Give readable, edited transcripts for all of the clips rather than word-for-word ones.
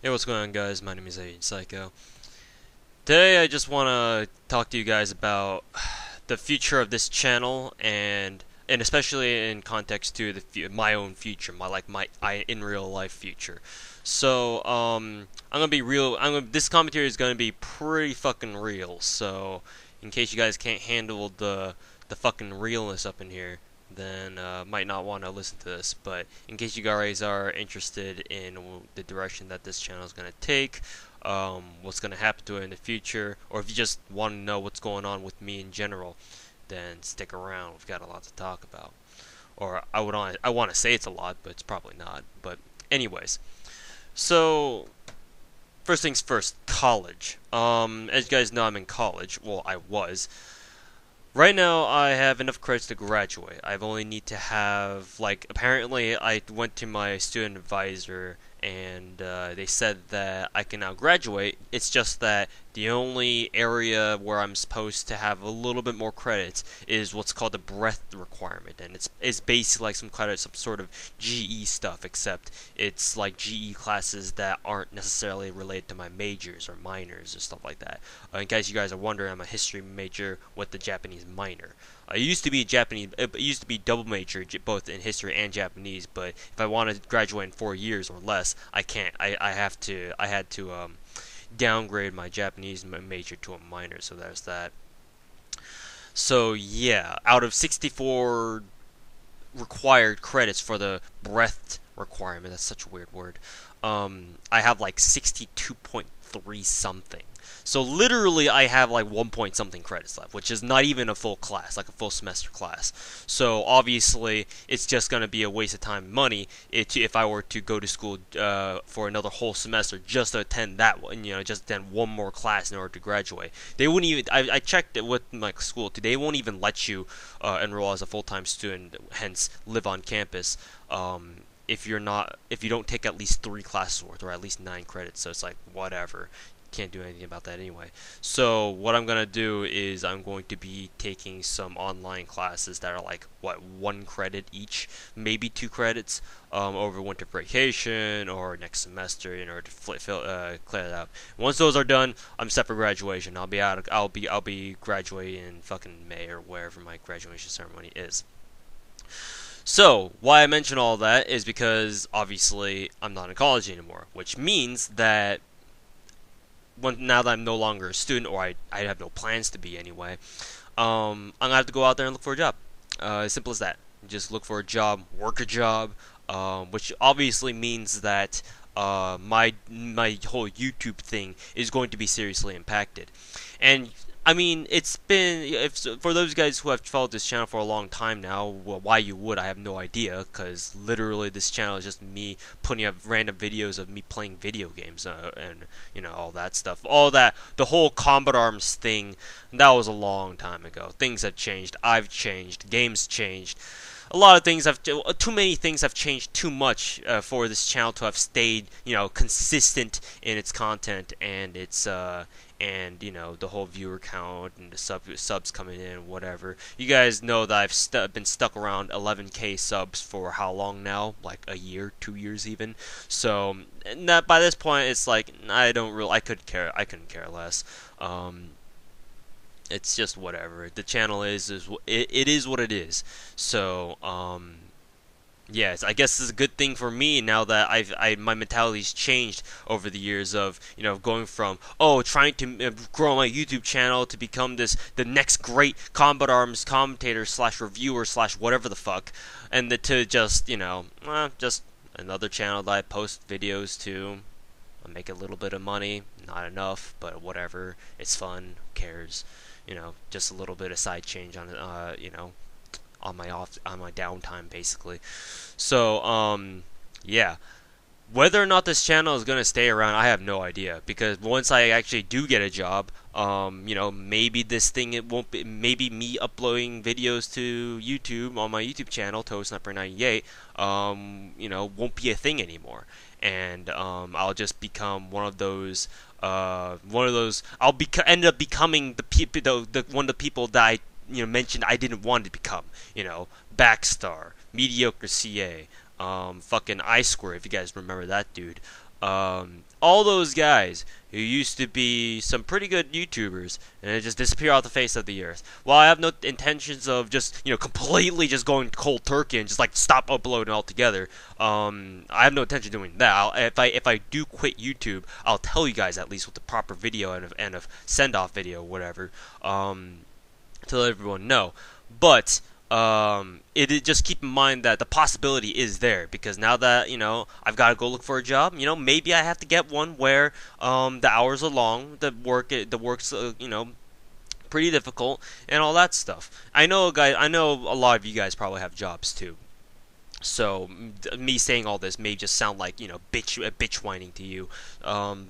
Hey, what's going on, guys? My name is Agent Psycho. Today, I just want to talk to you guys about the future of this channel, and especially in context to my own future, my in real life future. So, I'm gonna be real. This commentary is gonna be pretty fucking real. So, in case you guys can't handle the fucking realness up in here, then might not want to listen to this. But in case you guys are interested in the direction that this channel is gonna take, what's going to happen to it in the future, or if you just want to know what's going on with me in general, then stick around. We've got a lot to talk about. Or I want to say it's a lot, but it's probably not. But anyways, so first things first, college. As you guys know, I'm in college. Well, I was. Right now, I have enough credits to graduate. I only need to have, apparently, I went to my student advisor and they said that I can now graduate. It's just that the only area where I'm supposed to have a little bit more credits is what's called the breadth requirement, and it's basically like some sort of GE stuff, except it's like GE classes that aren't necessarily related to my majors or minors or stuff like that. In case you guys are wondering, I'm a history major with the Japanese minor. I used to be Japanese. It used to be double major, both in history and Japanese. But if I want to graduate in 4 years or less, I can't. I have to. I had to downgrade my Japanese major to a minor. So there's that. So yeah, out of 64 required credits for the breadth requirement, that's such a weird word. I have like 62.3 something. So literally, I have like 1 point something credits left, which is not even a full class, like a full semester class. So obviously, it's just gonna be a waste of time and money if I were to go to school for another whole semester just to attend that one, just attend one more class in order to graduate. They wouldn't even. I checked it with my school. They won't even let you enroll as a full-time student, hence live on campus. If you don't take at least 3 classes worth or at least 9 credits. So it's like whatever, can't do anything about that anyway. So what I'm gonna do is I'm going to be taking some online classes that are like 1 credit each, maybe 2 credits, over winter vacation or next semester in order to clear it out. Once those are done, I'm set for graduation. I'll be graduating in fucking May or wherever my graduation ceremony is. So, why I mention all that is because obviously I'm not in college anymore, which means that now that I'm no longer a student, or I have no plans to be anyway, I'm gonna have to go out there and look for a job. As simple as that. Just look for a job, work a job, which obviously means that my whole YouTube thing is going to be seriously impacted. And I mean, it's been for those guys who have followed this channel for a long time now. Well, why you would, I have no idea, because literally this channel is just me putting up random videos of me playing video games and all that stuff. All that, the whole Combat Arms thing, that was a long time ago. Things have changed. I've changed. Games changed. A lot of things have too many things have changed too much for this channel to have stayed consistent in its content and its and the whole viewer count and the subs coming in, whatever. You guys know that I've been stuck around 11K subs for how long now? Like a year, 2 years even. So that by this point, it's like I couldn't care less. It's just whatever. The channel it is what it is. So yes, I guess it's a good thing for me now that my mentality's changed over the years of going from trying to grow my YouTube channel to become the next great Combat Arms commentator slash reviewer slash whatever the fuck, and to just just another channel that I post videos to. I make a little bit of money, not enough, but whatever. It's fun. Who cares? Just a little bit of side change on it. On my downtime, basically. So, yeah. Whether or not this channel is gonna stay around, I have no idea. Because once I actually do get a job, maybe this thing it won't be. Maybe me uploading videos to YouTube on my YouTube channel, ToeSniper98, won't be a thing anymore, and I'll just become one of those. End up becoming the one of the people that I mentioned I didn't want to become. Backstar, mediocre CA, fucking I Square, if you guys remember that dude. All those guys who used to be some pretty good YouTubers and they just disappear off the face of the earth. Well, I have no intentions of just completely just going cold turkey and just like stop uploading altogether. I have no intention of doing that. If I do quit YouTube, I'll tell you guys at least with the proper video and a send off video, whatever. To let everyone know, but just keep in mind that the possibility is there, because now that I've got to go look for a job. Maybe I have to get one where the hours are long, the work's pretty difficult and all that stuff. I know a lot of you guys probably have jobs too. So me saying all this may just sound like bitch whining to you,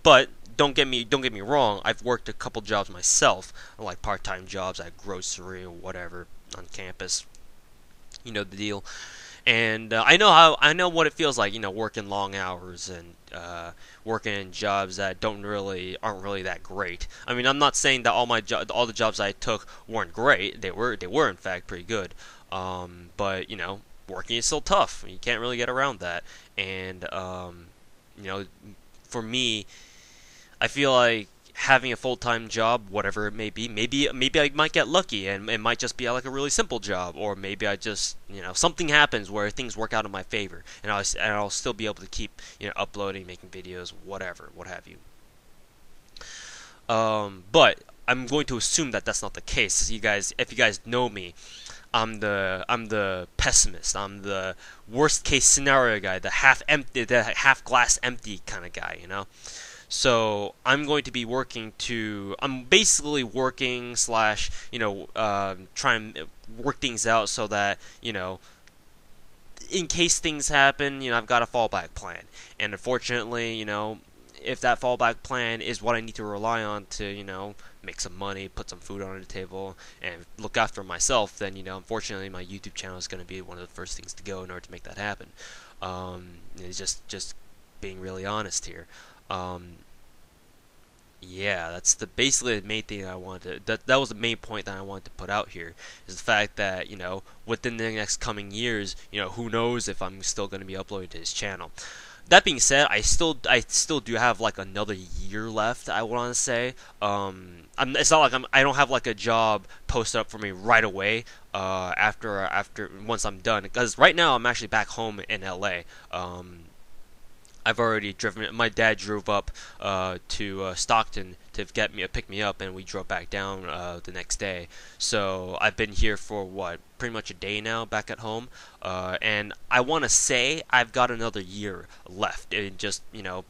but don't get me wrong. I've worked a couple jobs myself, like part-time jobs at grocery or whatever on campus. You know the deal. And I know what it feels like, working long hours and working in jobs that aren't really that great. I mean, I'm not saying that all the jobs I took weren't great. They were in fact pretty good. But working is still tough. You can't really get around that. And for me, I feel like having a full-time job, whatever it may be, maybe I might get lucky and it might just be like a really simple job, or maybe I just something happens where things work out in my favor, and I'll still be able to keep uploading, making videos, whatever, what have you. But I'm going to assume that that's not the case. If you guys know me, I'm the pessimist. I'm the worst case scenario guy, the half glass empty kind of guy, So I'm going to be I'm basically working slash try and work things out so that in case things happen, I've got a fallback plan. And unfortunately, if that fallback plan is what I need to rely on to make some money, put some food on the table, and look after myself, then unfortunately my YouTube channel is going to be one of the first things to go in order to make that happen. It's just being really honest here. Yeah, that's basically the main thing I wanted to, that was the main point that I wanted to put out here, is the fact that within the next coming years, who knows if I'm still going to be uploading to this channel. That being said, I still do have like another year left, I want to say. It's not like I don't have like a job posted up for me right away after once I'm done, because right now I'm actually back home in LA. I've already driven. My dad drove up to Stockton to pick me up, and we drove back down the next day. So I've been here for pretty much a day now, back at home. And I want to say I've got another year left, and just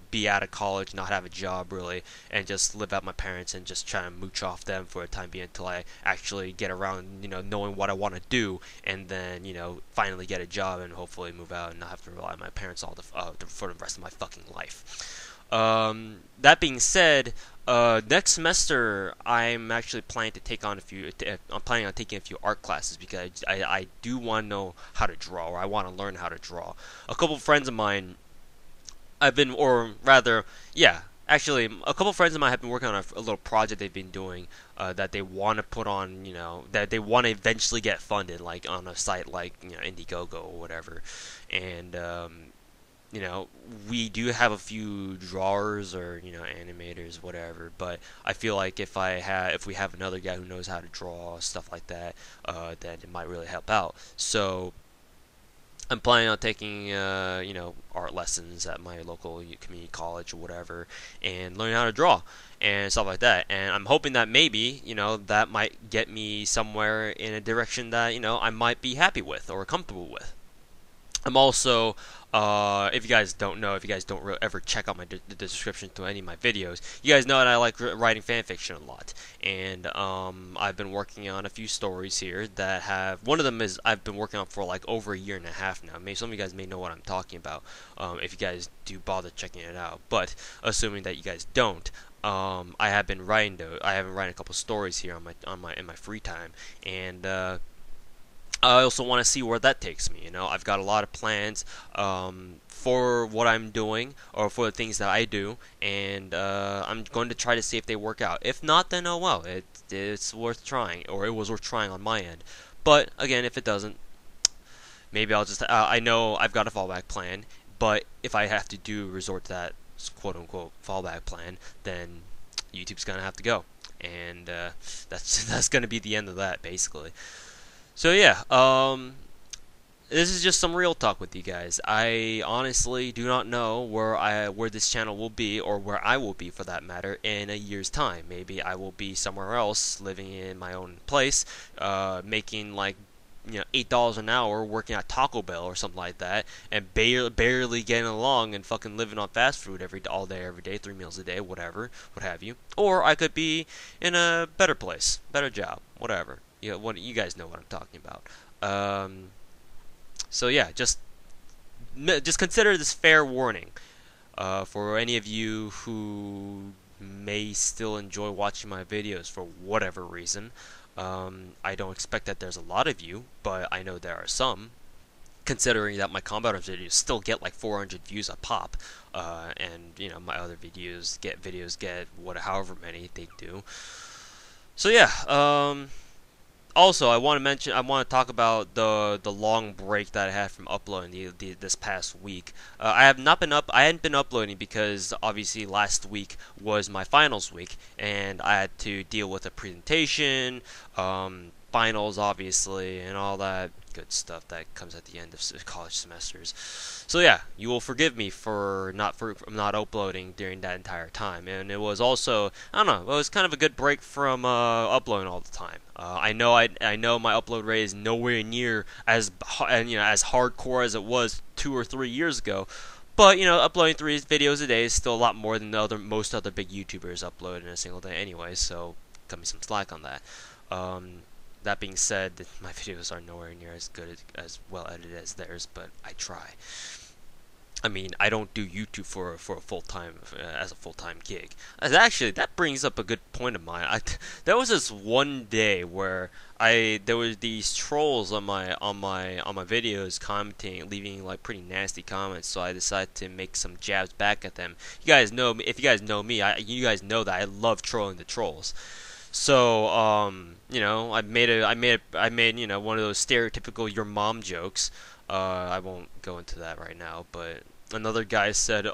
be out of college, not have a job really, and just live out my parents and just try and mooch off them for a time being until I actually get around knowing what I want to do, and then finally get a job and hopefully move out and not have to rely on my parents for the rest of my fucking life. That being said, next semester I'm actually planning to take on I'm planning on taking a few art classes, because I do want to know how to draw, or I want to learn how to draw. A couple of friends of mine actually, a couple of friends of mine have been working on a little project they've been doing that they want to put on, that they want to eventually get funded, like on a site like Indiegogo or whatever. And we do have a few drawers or animators, whatever. But I feel like if we have another guy who knows how to draw stuff like that, then it might really help out. So I'm planning on taking art lessons at my local community college or whatever, and learning how to draw and stuff like that. And I'm hoping that maybe that might get me somewhere in a direction that I might be happy with or comfortable with. I'm also, if you guys don't ever check out the description to any of my videos, you guys know that I like writing fanfiction a lot. And I've been working on a few stories here that one of them is I've been working on for like over a year and a half now. Maybe some of you guys may know what I'm talking about, if you guys do bother checking it out. But assuming that you guys don't, I have been writing a couple stories here in my free time, and I also want to see where that takes me. I've got a lot of plans for what I'm doing, or for the things that I do, and I'm going to try to see if they work out. If not, then oh well, it's worth trying, or it was worth trying on my end. But again, if it doesn't, maybe I'll just I know I've got a fallback plan, but if I have to resort to that quote unquote fallback plan, then YouTube's gonna have to go, and that's gonna be the end of that basically. So yeah, this is just some real talk with you guys. I honestly do not know where this channel will be, or where I will be for that matter, in a year's time. Maybe I will be somewhere else, living in my own place, making like $8 an hour, working at Taco Bell or something like that, and barely getting along and fucking living on fast food all day, every day, 3 meals a day, whatever, what have you. Or I could be in a better place, better job, whatever. What you guys know what I'm talking about. So yeah, just consider this fair warning for any of you who may still enjoy watching my videos for whatever reason. I don't expect that there's a lot of you, but I know there are some. Considering that my combat arms videos still get like 400 views a pop, and my other videos get however many they do. So yeah. Also, I want to talk about the long break that I had from uploading this past week. I hadn't been uploading because obviously last week was my finals week, and I had to deal with a presentation, finals obviously, and all that good stuff that comes at the end of college semesters. So yeah, you will forgive me for not uploading during that entire time. And it was also, I don't know, it was kind of a good break from uploading all the time. I know my upload rate is nowhere near as as hardcore as it was 2 or 3 years ago. But uploading 3 videos a day is still a lot more than most other big YouTubers upload in a single day anyway. So cut me some slack on that. That being said, my videos are nowhere near as good as well edited as theirs, but I try. I mean, I don't do YouTube for a full-time as a full-time gig. Actually, that brings up a good point of mine. There was this one day where there was these trolls on my videos commenting, leaving like pretty nasty comments. So I decided to make some jabs back at them. You guys know me. If you guys know me, you guys know that I love trolling the trolls. So, I made one of those stereotypical your mom jokes. I won't go into that right now, but another guy said,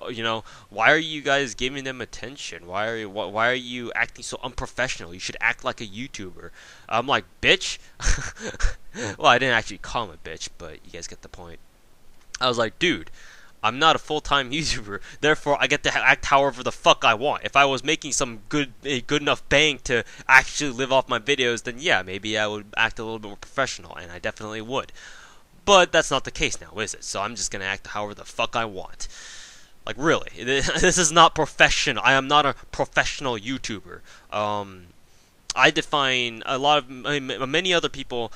why are you guys giving them attention? Why are you acting so unprofessional? You should act like a YouTuber. I'm like, bitch. Well, I didn't actually call him a bitch, but you guys get the point. I was like, dude, I'm not a full-time YouTuber, therefore I get to act however the fuck I want. If I was making some good enough bank to actually live off my videos, then yeah, maybe I would act a little bit more professional, and I definitely would. But that's not the case now, is it? So I'm just gonna act however the fuck I want. Like, really, this is not professional. I am not a professional YouTuber. I define many other people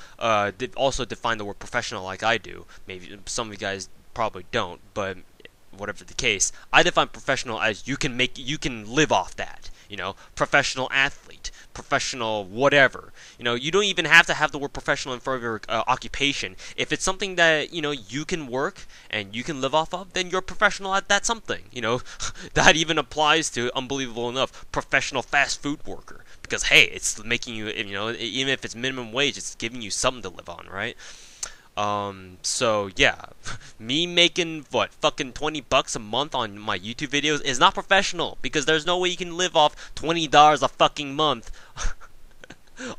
also define the word professional like I do. Maybe some of you guys probably don't, but whatever the case, I define professional as you can live off that. Professional athlete, professional whatever. You don't even have to have the word professional in front of your occupation. If it's something that you can work and you can live off of, then you're professional at that something. That even applies to, unbelievable enough, professional fast food worker. Because hey, it's making you, even if it's minimum wage, it's giving you something to live on, right? So yeah, me making fucking $20 a month on my YouTube videos is not professional, because there's no way you can live off $20 a fucking month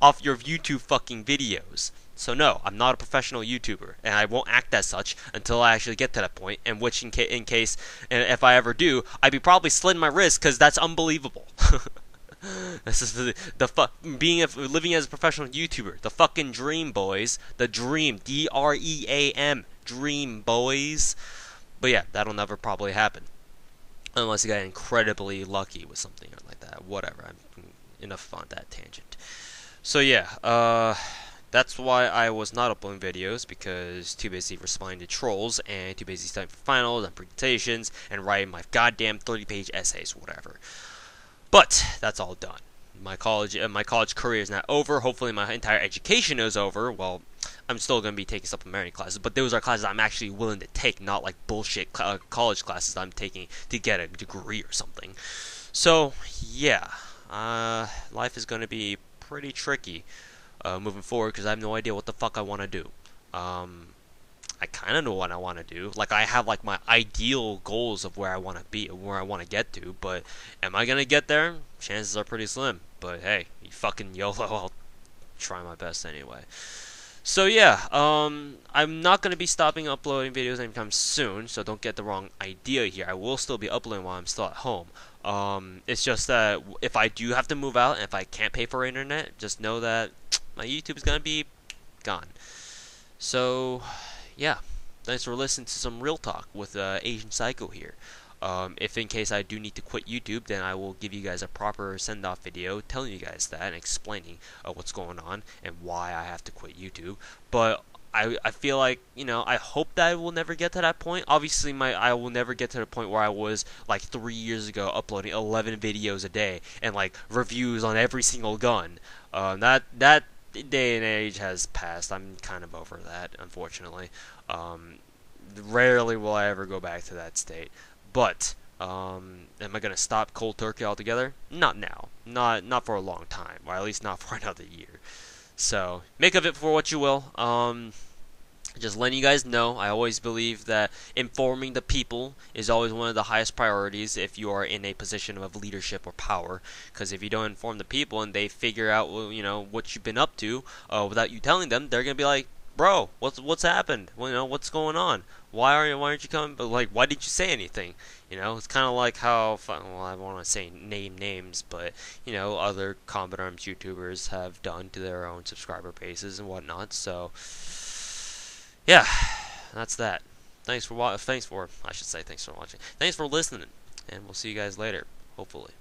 off your YouTube fucking videos. So no, I'm not a professional YouTuber, and I won't act as such until I actually get to that point. And which, in case, and if I ever do, I'd be probably slitting my wrist, because that's unbelievable. This is living as a professional YouTuber, the fucking dream, boys. The dream, DREAM, dream, boys. But yeah, that'll never probably happen unless you got incredibly lucky with something like that. Whatever. Enough on that tangent. So yeah, that's why I was not uploading videos, because too busy responding to trolls and too busy studying for finals and presentations and writing my goddamn 30-page essays, whatever. But that's all done. My college career is not over. Hopefully my entire education is over. Well, I'm still going to be taking supplementary classes, but those are classes I'm actually willing to take, not like bullshit college classes I'm taking to get a degree or something. So, yeah. Life is going to be pretty tricky moving forward, because I have no idea what the fuck I want to do. I kind of know what I want to do. Like, I have like my ideal goals of where I want to be, where I want to get to. But am I gonna get there? Chances are pretty slim. But hey, you fucking YOLO. I'll try my best anyway. So yeah, I'm not gonna be stopping uploading videos anytime soon. So don't get the wrong idea here. I will still be uploading while I'm still at home. It's just that if I do have to move out and if I can't pay for internet, just know that my YouTube is gonna be gone. So yeah, thanks for listening to some real talk with Asian Psycho here. If in case I do need to quit YouTube, then I will give you guys a proper send-off video telling you guys that and explaining what's going on and why I have to quit YouTube. But I feel like, I hope that I will never get to that point. Obviously, I will never get to the point where I was like 3 years ago, uploading 11 videos a day and like reviews on every single gun. That day and age has passed. I'm kind of over that, unfortunately. Rarely will I ever go back to that state. But am I gonna stop cold turkey altogether? Not now. Not for a long time, or at least not for another year. So make of it for what you will. Just letting you guys know, I always believe that informing the people is always one of the highest priorities if you are in a position of leadership or power. Because if you don't inform the people and they figure out, what you've been up to without you telling them, they're gonna be like, "Bro, what's happened? Well, what's going on? Why aren't you coming? But like, why didn't you say anything? It's kind of like how, well, I don't want to say name names, but other Combat Arms YouTubers have done to their own subscriber bases and whatnot. So yeah, that's that. Thanks for watching. Thanks for listening, and we'll see you guys later, hopefully.